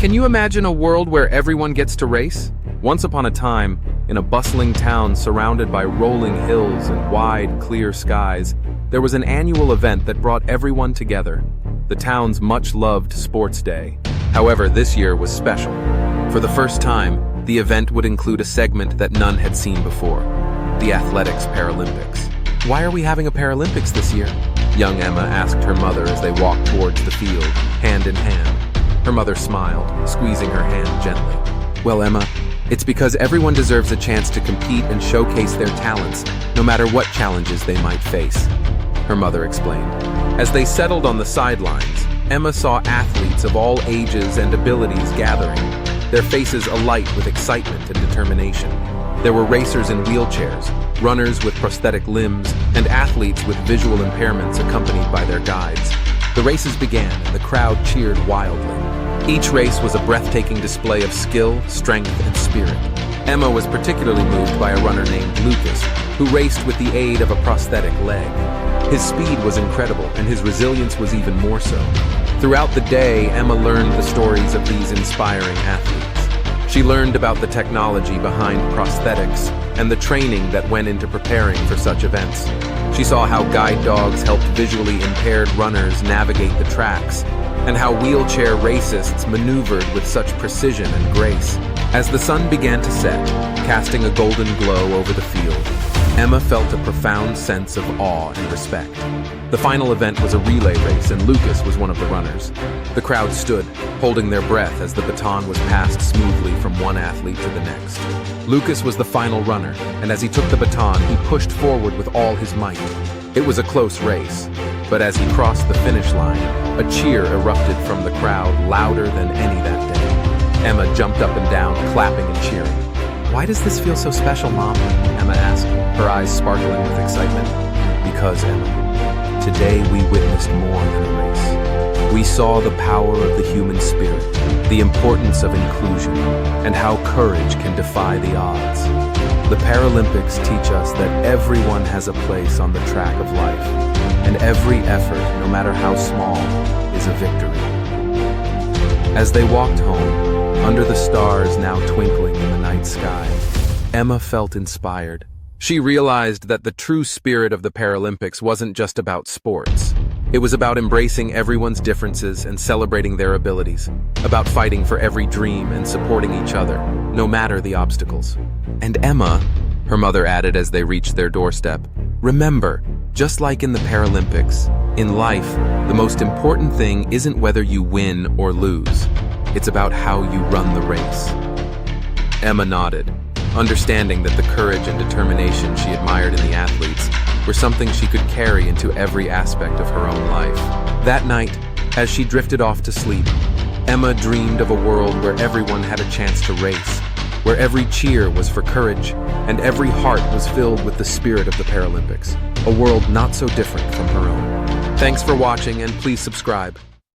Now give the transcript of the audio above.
Can you imagine a world where everyone gets to race? Once upon a time, in a bustling town surrounded by rolling hills and wide, clear skies, there was an annual event that brought everyone together, the town's much-loved sports day. However, this year was special. For the first time, the event would include a segment that none had seen before, the Athletics Paralympics. "Why are we having a Paralympics this year?" young Emma asked her mother as they walked towards the field, hand in hand. Her mother smiled, squeezing her hand gently. "Well, Emma, it's because everyone deserves a chance to compete and showcase their talents, no matter what challenges they might face," her mother explained. As they settled on the sidelines, Emma saw athletes of all ages and abilities gathering, their faces alight with excitement and determination. There were racers in wheelchairs, runners with prosthetic limbs, and athletes with visual impairments accompanied by their guides. The races began, and the crowd cheered wildly. Each race was a breathtaking display of skill, strength, and spirit. Emma was particularly moved by a runner named Lucas, who raced with the aid of a prosthetic leg. His speed was incredible, and his resilience was even more so. Throughout the day, Emma learned the stories of these inspiring athletes. She learned about the technology behind prosthetics and the training that went into preparing for such events. She saw how guide dogs helped visually impaired runners navigate the tracks, and how wheelchair racists maneuvered with such precision and grace. As the sun began to set, casting a golden glow over the field, Emma felt a profound sense of awe and respect. The final event was a relay race, and Lucas was one of the runners. The crowd stood, holding their breath as the baton was passed smoothly from one athlete to the next. Lucas was the final runner, and as he took the baton, he pushed forward with all his might. It was a close race, but as he crossed the finish line, a cheer erupted from the crowd, louder than any that day. Emma jumped up and down, clapping and cheering. "Why does this feel so special, Mom?" Emma asked, her eyes sparkling with excitement. "Because, Emma, today we witnessed more than a race. We saw the power of the human spirit, the importance of inclusion, and how courage can defy the odds. The Paralympics teach us that everyone has a place on the track of life, and every effort, no matter how small, is a victory." As they walked home, under the stars now twinkling in the night sky, Emma felt inspired. She realized that the true spirit of the Paralympics wasn't just about sports. It was about embracing everyone's differences and celebrating their abilities, about fighting for every dream and supporting each other, no matter the obstacles. "And Emma," her mother added as they reached their doorstep, "remember, just like in the Paralympics, in life, the most important thing isn't whether you win or lose. It's about how you run the race." Emma nodded, understanding that the courage and determination she admired in the athletes were something she could carry into every aspect of her own life. That night, as she drifted off to sleep, Emma dreamed of a world where everyone had a chance to race, where every cheer was for courage, and every heart was filled with the spirit of the Paralympics, a world not so different from her own. Thanks for watching, and please subscribe.